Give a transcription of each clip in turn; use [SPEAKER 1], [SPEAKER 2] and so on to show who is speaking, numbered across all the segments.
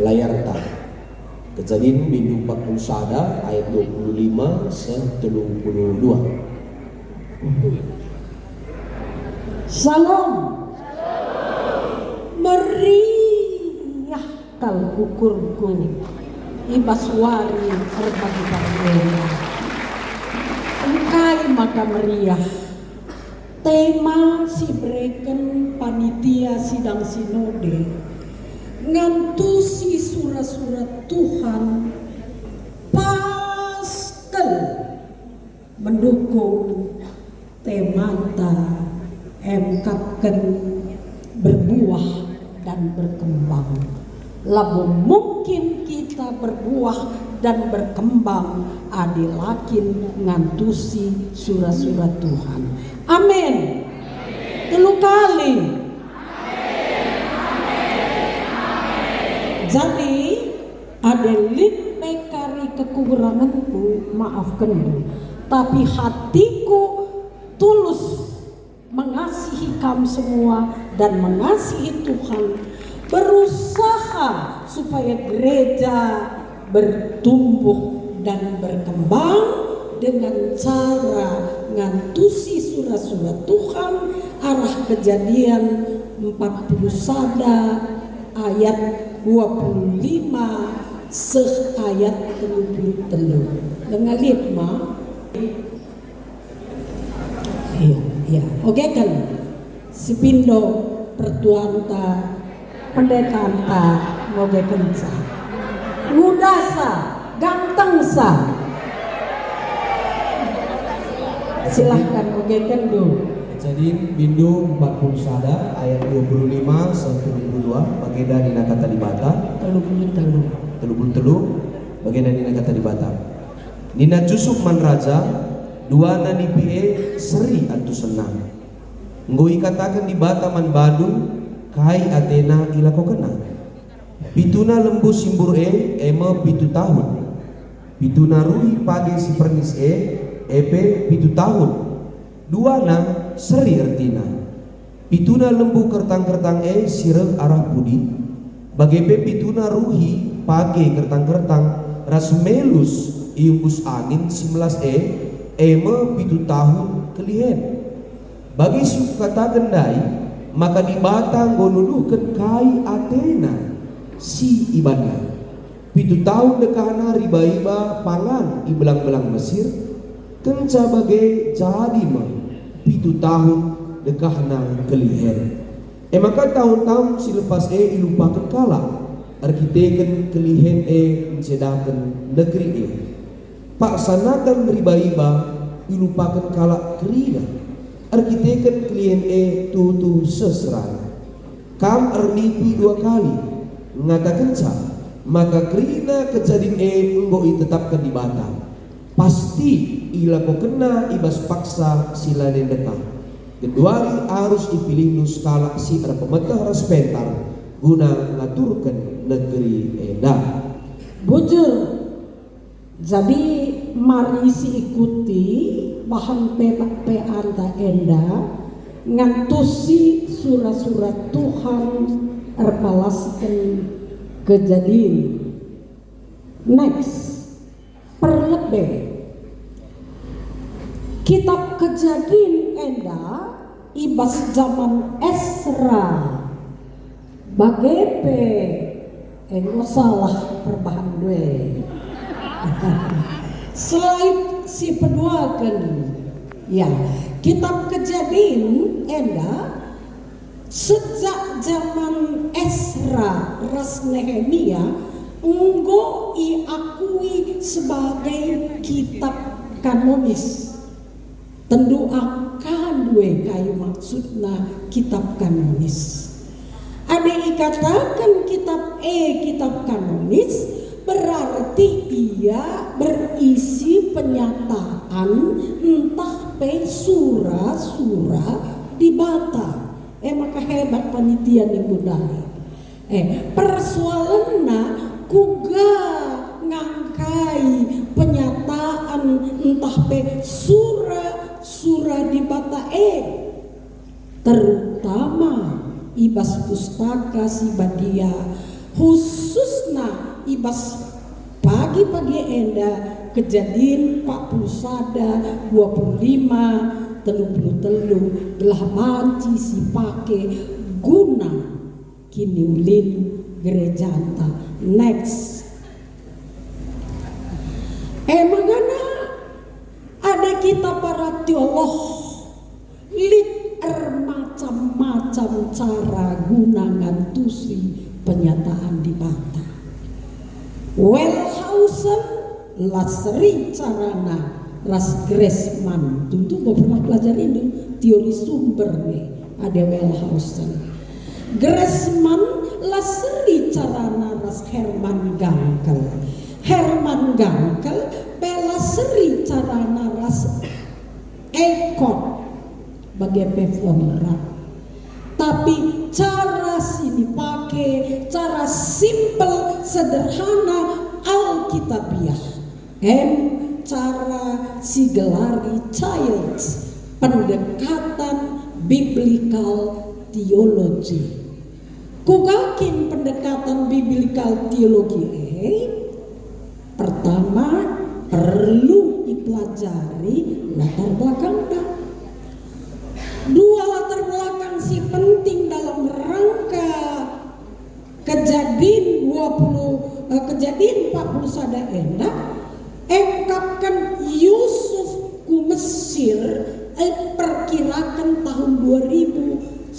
[SPEAKER 1] layar tak. Kejadian minggu 41 ayat 25 32.
[SPEAKER 2] Salam. Meriah kal ukurku ibaswari berbagi-bagi. Engkai maka meriah. Tema si breken panitia sidang sinode ngantusi surat-surat Tuhan paskel mendukung temata emkapken berbuah dan berkembang. Lamun mungkin kita berbuah dan berkembang adilakin ngantusi surat-surat Tuhan. Amin. Telu kali. Jadi ada bekari kekuranganku, maafkan, tapi hatiku tulus mengasihi kamu semua dan mengasihi Tuhan, berusaha supaya gereja bertumbuh dan berkembang dengan cara ngantusi surat-surat Tuhan. Arah Kejadian 41 ayat 25 ayat 33. Dengar lihat ma. Iya, oke kan. Sipindo pertuan ta pendeta ta moge kenca. Mudah sa, ganteng sa. Silahkan oke kan do.
[SPEAKER 1] Kejadian bindu 41 ayat 25 sampai 22 bagian dina kata di bata. Telu bagian dina kata di bata. Nina Jusuf man raja dua nani pie seri antu senang. Ngoi katakan di bata man badu kai Athena ila ko kena. Pituna lembu simbur ema 7 tahun. Pituna ruhi pagi si pernis epe 7 tahun. Dua na seri artina. Pituna lembu kertang-kertang sireng arah pudi. Bagepe pituna ruhi pagi kertang-kertang rasmelus iumbus angin 11 ema 7 tahun kelihen. Bagi suku kata gendai maka di batang gonuluhkan kai Athena si ibana 7 tahun dekahana riba-iba pangan ibelang-belang Mesir kenca bagai jadi mah 7 tahun dekahna kelihen. Maka tahun-tahun si lepas ilupakan kala arkiteken kelihen mencedakan negeri pak sanakan riba-iba ilupakan kala kerida arkiteken kelihen tutu seserana kam ernipi 2 kali ngatakan sa maka kerina kejadian enggo ditetapkan di batang pasti ila ko kena ibas paksa sila dekah. Keduari harus dipilih nuskala si ada pemetah raspentar guna ngaturkan negeri eda.
[SPEAKER 2] Bujur. Jadi mari si ikuti bahan anta enda ngantusi surat-surat Tuhan erpalaskan kejadian. Next perlebih kitab Kejadian enda ibas zaman Esra bagepe salah perbahan due selain si peduakan ya kitab Kejadian enda sejak zaman Esra ras Nehemia enggo diakui sebagai kitab kanonis. Tentu akan dua kayu maksudna kitab kanonis. Ada ikatakan kitab kanonis berarti ia berisi penyataan entah pe surah-surah di bata. Maka hebat panitia nih budaya. Persoalanna kuga ngangkai penyataan entah pe surah di bata terutama ibas pustaka si badia khusus khususna ibas pagi-pagi enda kejadian 40 25 telu belah banci si pake guna kini ulin gereja anta. Next. Mangana ada kita para teolog lit macam-macam cara guna ngantusi penyataan di bata. Wellhausen lasri carana ras Grassmann. Tentu gak pernah pelajari ini teori sumber nih. Ada Wellhausen. Grassmann lasri carana ras Hermann Gankel. Hermann Gankel pelasri carana ras Eckhart bagai pevonrat. Tapi cara sini pakai cara simple sederhana Alkitabiah. Cara si gelari Childs pendekatan biblical theology. Kugakin pendekatan biblical theology pertama perlu dipelajari latar belakangnya. Dua latar belakang si penting dalam rangka kejadian 40 sada endah engkapkan Yusuf ku Mesir perkirakan tahun 1500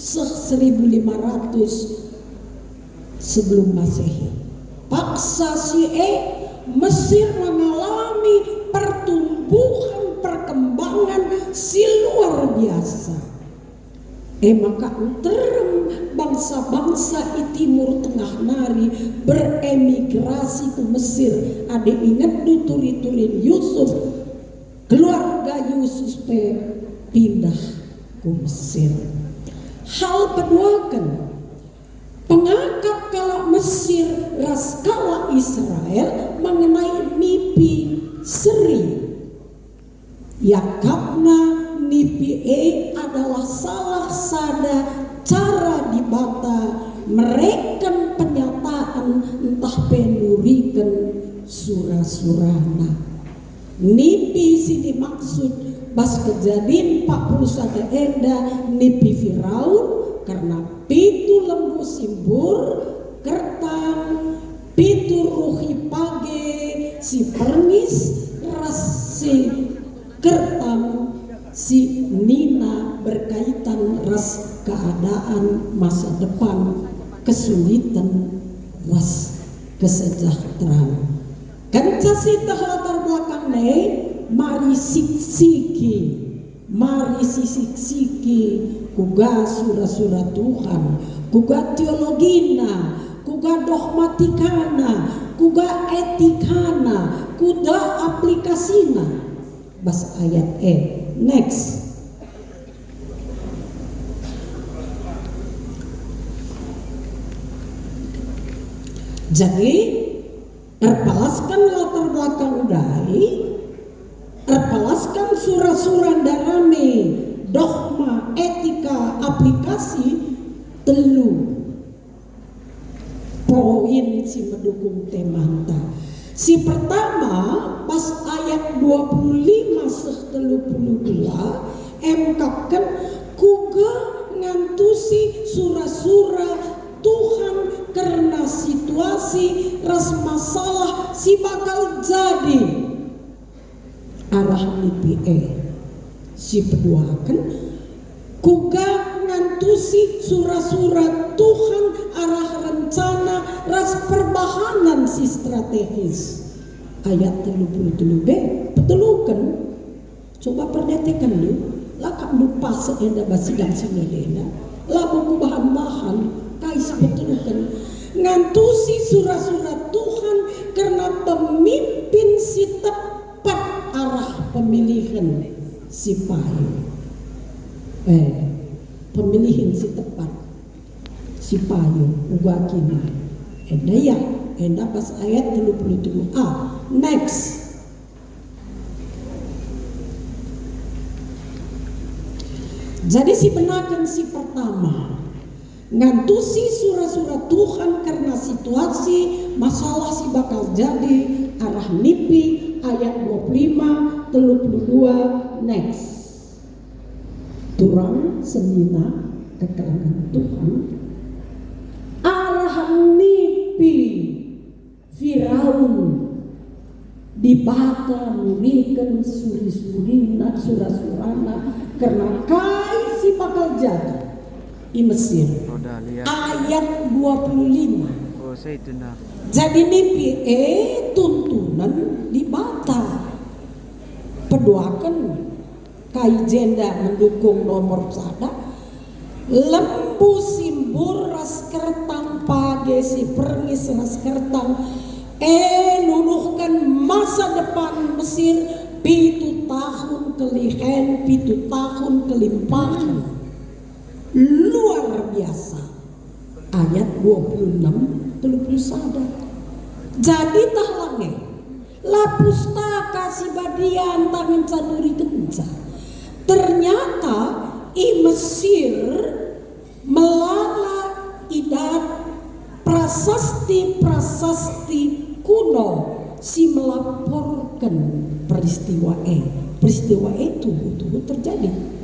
[SPEAKER 2] sebelum Masehi. Paksa si Mesir mengalami pertumbuhan perkembangan si luar biasa. Maka terem bangsa-bangsa di Timur Tengah nari beremigrasi ke Mesir. Ada ingat du tuli-tulin Yusuf, keluarga Yusuf pindah ke Mesir. Hal kedua kan pengangkat kala Mesir ras kala Israel mengenai mimpi seri. Yakabna mimpi adalah salah sada cara dibata mereka penyataan entah penurikan surah-surahna. Mimpi sini maksud bas kejadian 40 sada enda mimpi Firaun karena pitu lembu simbur kertang pitu ruhi page si permis ras si kertang si Nina berkaitan ras keadaan masa depan kesulitan ras kesejahteraan. Kenca sitah latar belakang mari siksiki kuga surah-surah Tuhan, kuga teologina, kuga dogmatikana, kuga etikana, kuda aplikasina. Bas ayat next. Jadi terpalaskan latar belakang udai, terpalaskan surah-surah darame, dogma, etika, aplikasi telu poin si mendukung temanta. Si pertama pas ayat 25-32 emkapkan kuga ngantusi surah-surah Tuhan karena situasi ras masalah si bakal jadi arah mimpi si kedua kan kuga ngantusi surah-surah Tuhan arah rencana ras perbahanan si strategis ayat 33b betulukan coba perhatikan lu lakak lupa seenda basidang sinodena laku bahan-bahan kais betulukan ngantusi surah-surah Tuhan karena pemimpin si tepat arah pemilihan si payu pemilihan si tepat si payu uga kini enda pas ayat 33a next. Jadi si benakan si pertama ngantusi surah-surah Tuhan karena situasi masalah si bakal jadi arah nipi ayat 25 32 next turang semina kekelangan Tuhan arah nipi Firaun dibata murikan suri-surina surah-surana karena kai si bakal jadi di Mesir ayat 25.
[SPEAKER 3] Oh, saya itu nak.
[SPEAKER 2] Jadi nipi tuntunan dibata peduakan kai jenda mendukung nomor sada lembu simbur ras kertang page si perngis ras kertang nuduhkan masa depan Mesir 7 tahun kelihen 7 tahun kelimpahan luar biasa ayat 26 31 jadi tahlange lapustaka si badian tangan canuri kenca ternyata i Mesir melala idat prasasti kuno si melaporkan peristiwa itu terjadi.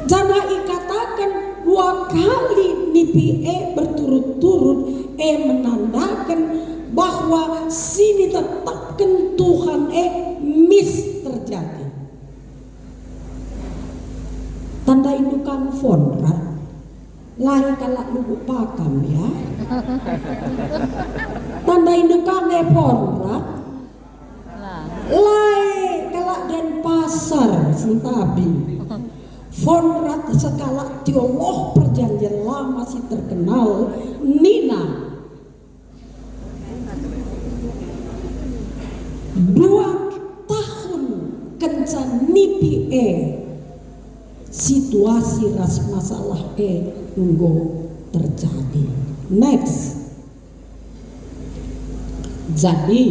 [SPEAKER 2] Jana ikatakan 2 kali nipi berturut-turut menandakan bahwa sini tetapkan Tuhan mis terjadi. Tanda indukan fonrat lain kalak lugu pakam ya. Tanda indukan fonrat lain kalak dan pasar sintabi. Fonrat sekala teolog perjanjian lama si terkenal Nina 2 tahun kencan nipi situasi ras masalah tunggu terjadi. Next. Jadi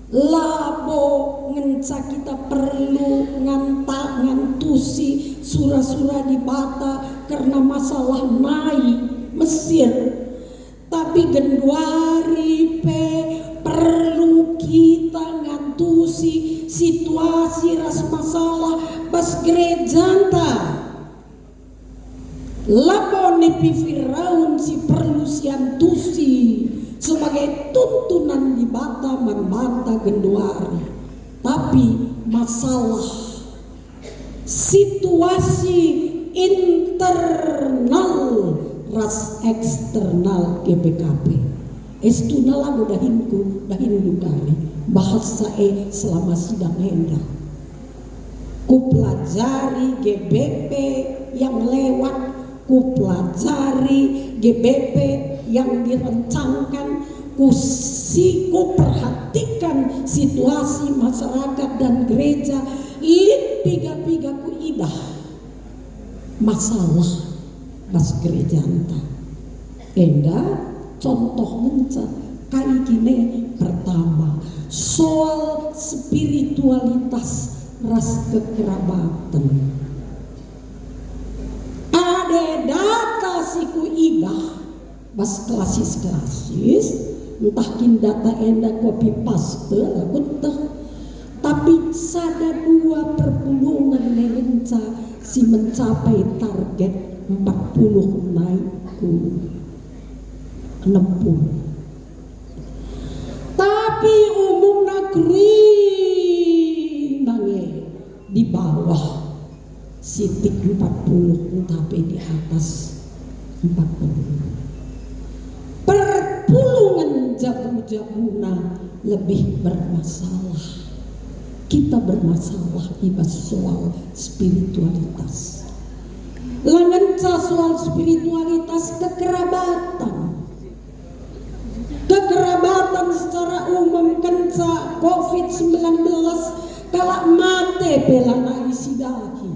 [SPEAKER 2] labo ngenca kita perlu ngantusi surah-surah dibata karena masalah naik Mesir tapi genduari perlu kita ngantusi situasi ras masalah pas gerejanta labo nepi Firaun si perlu siantusi sebagai tuntunan dibata membanta genduari tapi masalah situasi internal ras eksternal GPKP estuna lagu dahinku dukari bahasa selama sidang hendak ku pelajari GBP yang lewat ku pelajari GBP yang direncangkan ku perhatikan situasi masyarakat dan gereja lip piga-piga ku idah masalah pas gereja anta enda contoh menca kali gini pertama soal spiritualitas ras kekerabatan ada data siku idah bas klasis entah kin data enda copy paste tapi sada 2 perpuluhan nerenca si mencapai target 40 naik ku 60 tapi umum negeri nange di bawah sitik 40 tapi di atas 40 perpuluhan jabu-jabuna lebih bermasalah kita bermasalah ibas soal spiritualitas langenca soal spiritualitas kekerabatan secara umum kenca COVID-19 kalak mate belana isidaki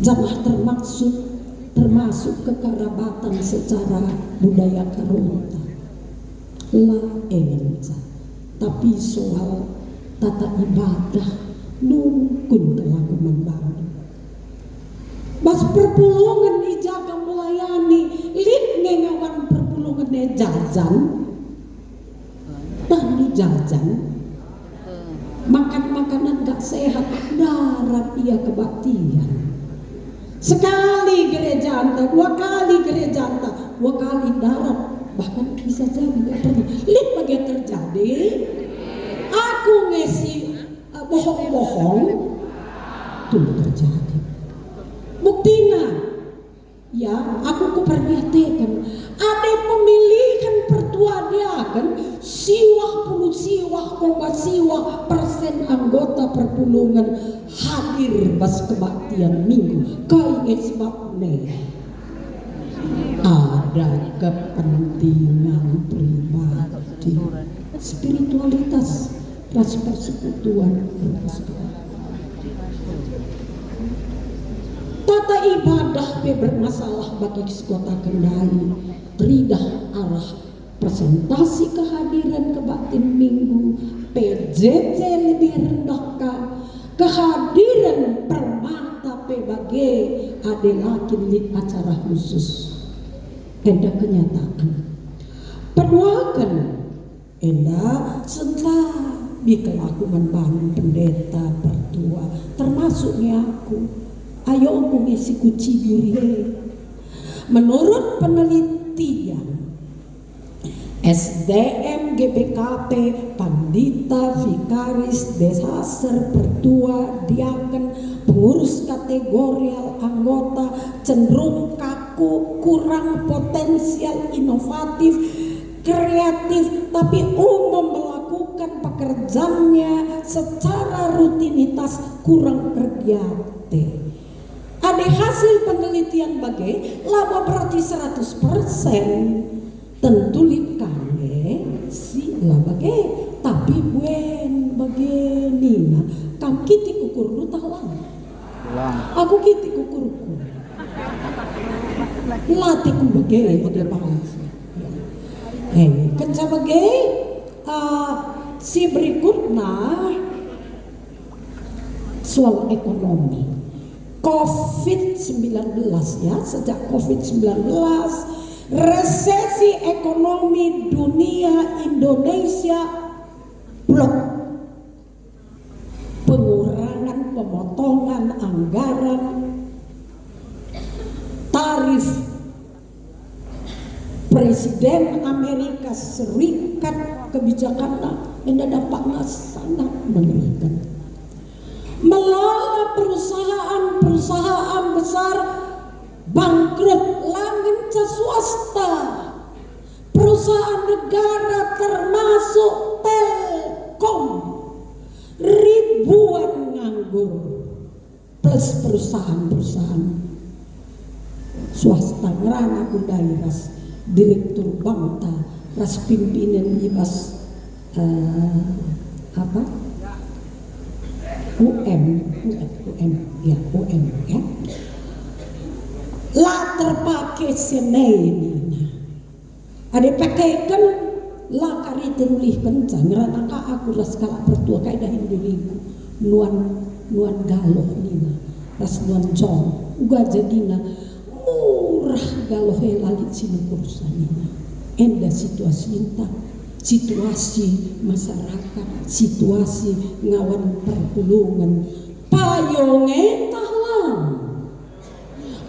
[SPEAKER 2] jangan termasuk kekerabatan secara budaya karunta la engenca tapi soal tata ibadah nungkun kelakuan baru Bas perpulungan ijaga melayani lit ngengawan perpulungan jajan dan jajan makan makanan gak sehat darat ia kebaktian. Sekali gereja anta, 2 kali gereja anta, 2 kali darat, bahkan bisa jadi gak pernah lit bagi terjadi. Aku ngesi bohong-bohong tuh terjadi. Buktinya, ya aku kuperhatikan ada pemilihan pertua dia kan siwah persen anggota perpulungan hadir pas kebaktian minggu. Kau sebabnya ada kepentingan pribadi, spiritualitas, ras persekutuan. Tata ibadah bermasalah bagi kota Kendari. Teridah arah presentasi kehadiran kebaktian minggu, PJJ lebih rendah kehadiran permata PBG ada lagi lit acara khusus. Enda kenyataan perluakan enda setelah dikelakukan bangun pendeta pertua termasuknya aku. Ayo aku ngisi kuci diri. Menurut penelitian SDM GBKP Pandita Vikaris Desaser Pertua Diaken pengurus kategorial anggota cenderung kaku, kurang potensial, inovatif, kreatif, tapi umum melakukan pekerjaannya secara rutinitas kurang tergiate. Ada hasil penelitian bagai laba berarti 100% tentu likange si laba bagai tapi buen bagai nina kam kitik ukur lu tahuan aku kitik ukurku latiku bagai ada bahas kenca bagai si berikutnya soal ekonomi COVID-19 ya, sejak COVID-19 resesi ekonomi dunia Indonesia blok, pengurangan pemotongan anggaran tarif Presiden Amerika Serikat kebijakannya yang dampaknya sangat mengerikan. Melalui perusahaan besar bangkrut, langit swasta, perusahaan negara termasuk Telkom, ribuan nganggur, plus perusahaan swasta ngerana kundai ras direktur bangta ras pimpinan ibas UM ya. Lah terpakai seneni ada pakaikan lah kari terulih kencang ngerana aku ras kalak pertua kaidah Indonesia nuan galoh nina ras nuan cong uga jadina murah galoh lalit sini kursa nina enda situasi entah situasi masyarakat, situasi ngawan perpulungan payungnya tahlang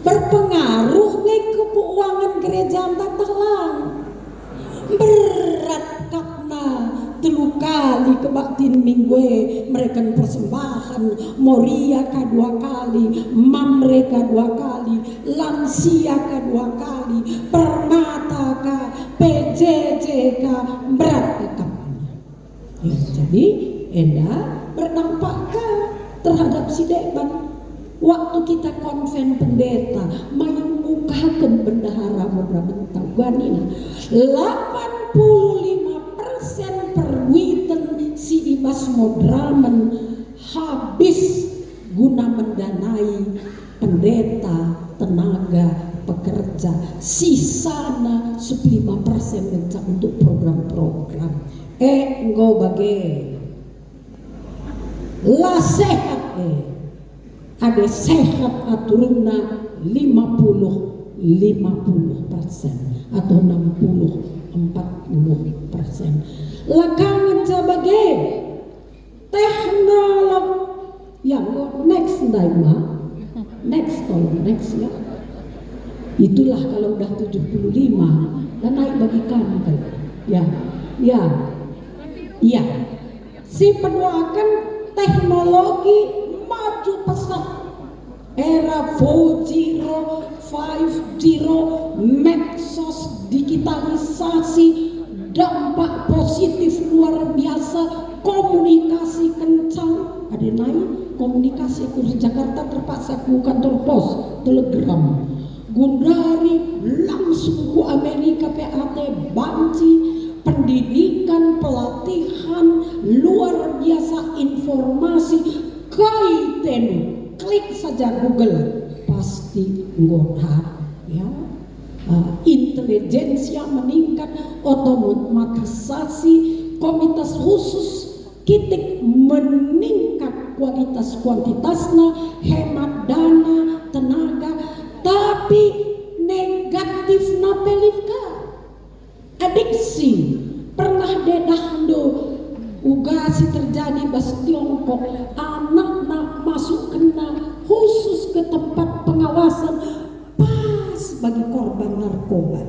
[SPEAKER 2] berpengaruh ke keuangan gereja tahlang berat karena 3 kali kebaktian minggu mereka persembahan Moria 2 kali, Mam mereka 2 kali, lansia 2 kali, permata ka, PJJ ka, berat ka. Ya, jadi enda berdampak terhadap si deban. Waktu kita konven pendeta main mukakan bendahara beberapa tahun ini 85% perwitan si ibas modramen habis guna mendanai pendeta, tenaga, pekerja. Sisana 15% untuk program-program. Enggo bagai lah sehat ada sehat aturuna 50% atau 60-40%. Lakangan sebagai teknologi yang next ya. Itulah kalau udah 75 dan naik bagi kamu kan. Ya. Si pendoakan teknologi maju pesat. Era 4.0, 5.0, medsos, digitalisasi, dampak positif luar biasa, komunikasi kencang. Ada naik komunikasi kursus Jakarta terpaksa ke kantor pos, telegram. Gundari langsung ke Amerika PAT banci, pendidikan, pelatihan, luar biasa informasi, kaiten. Klik saja Google pasti ngodat ya. Intelijensia meningkat, otomatisasi, komunitas khusus kitik meningkat kualitas kuantitasnya, hemat dana, tenaga, tapi negatif napelika adiksi pernah dedahdo ugasi terjadi bas Tiongkok, anak masuk kena khusus ke tempat pengawasan pas bagi korban narkoba,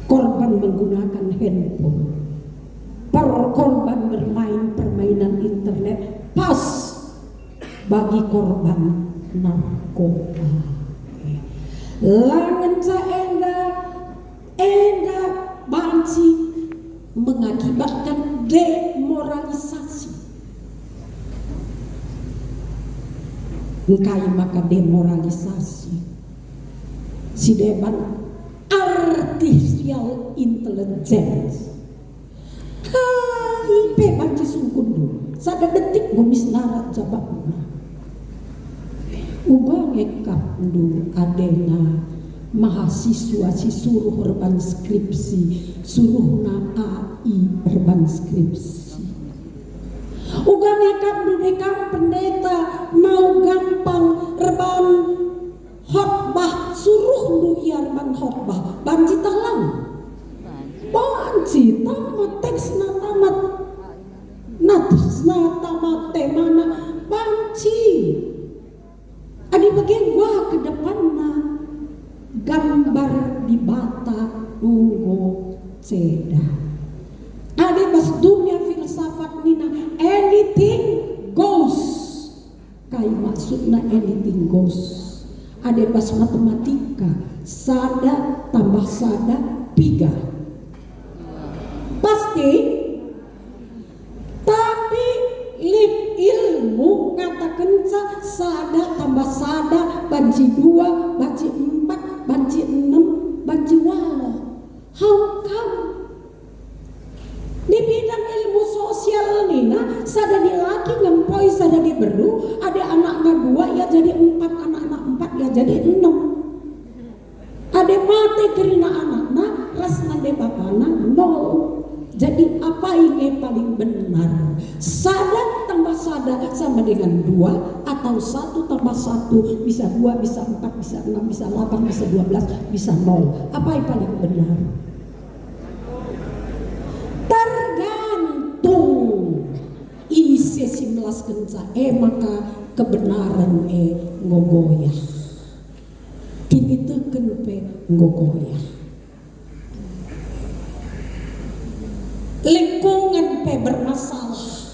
[SPEAKER 2] korban menggunakan handphone, korban bermain permainan internet, pas bagi korban narkoba. Langen enda banci mengakibatkan demoralisasi. Engkai maka demoralisasi. Si deban artificial intelligence. KIP banci sungkundu. Sada detik gomis narat jabakna. Ubah ngekap ndu adena mahasiswa si suruh urban skripsi, suruh na AI urban skripsi. Uga ngekap dudekam pendeta mau gampang urban khotbah, suruh du urban khotbah. Banci talang, banci tamat teks na tamat natus na tamat temana banci. Adi bagian gua ke depanna gambar di bata ungo ceda. Ada bas dunia filsafat nina anything goes. Kai maksudna anything goes. Ada bas matematika sada tambah sada piga. Pasti. Tapi lip ilmu ngatakan sada tambah sada banci 2 banci 4 banci 6 banci wala. How come? Di bidang ilmu sosial nina sada di laki ngempoi sada di beru, ada anaknya 2 ya jadi 4, anak-anak 4 ya jadi 6. Ada mati kerina anaknya rasna de bapana 0. Jadi apa ini paling benar? Sada tambah sada sama dengan 2 atau 1 tambah 1 bisa 2, bisa 4, bisa 6, bisa 8, bisa 12, bisa 0. Apa yang paling benar? Tergantung isi 11 kenca maka kebenaran ngogoyah. Kini teken pe ngogoyah. Lingkungan pe bermasalah.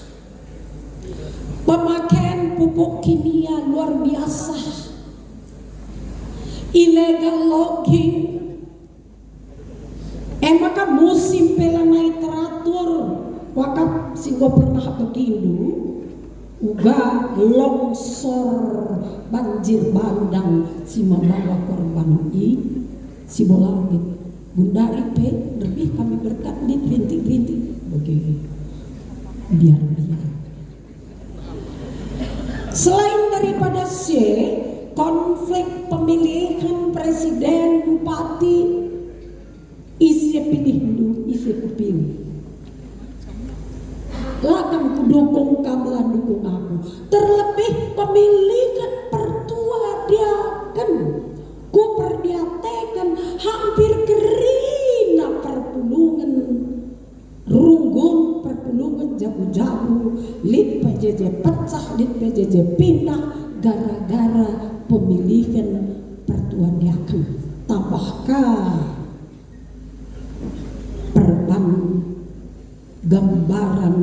[SPEAKER 2] Pemakaian pupuk kimia luar biasa. Illegal logging. Maka musim pelanai teratur. Wakap singgo pernah begitu. Uga longsor banjir bandang si membawa korban si bolangit. Gundari pe lebih kami berkat di rintik-rintik begini biar. Selain daripada konflik pemilihan presiden, bupati, isi pilih dulu, isi kupilih. Lakang dukung kamu, dukung aku. Terlebih pemilihan pertua dia jabu-jabu, lit PJJ pecah, lit PJJ pindah gara-gara pemilihan pertuan diaken. Tambahkah perban gambaran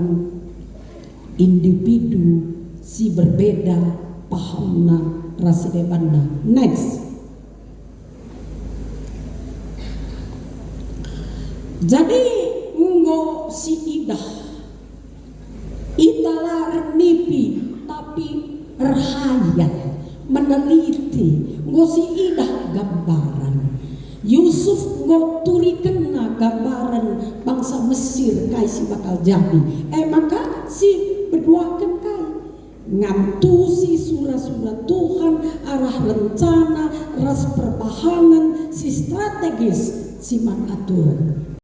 [SPEAKER 2] individu si berbeda pahamna rasidebana. Next. Jadi ngo si idah italar nipi tapi erhayat meneliti ngo si idah gambaran Yusuf ngo turikena gambaran bangsa Mesir kai si bakal jadi maka si berduakan kai ngantusi surah-surah Tuhan arah rencana ras perbahanan si strategis si man aturan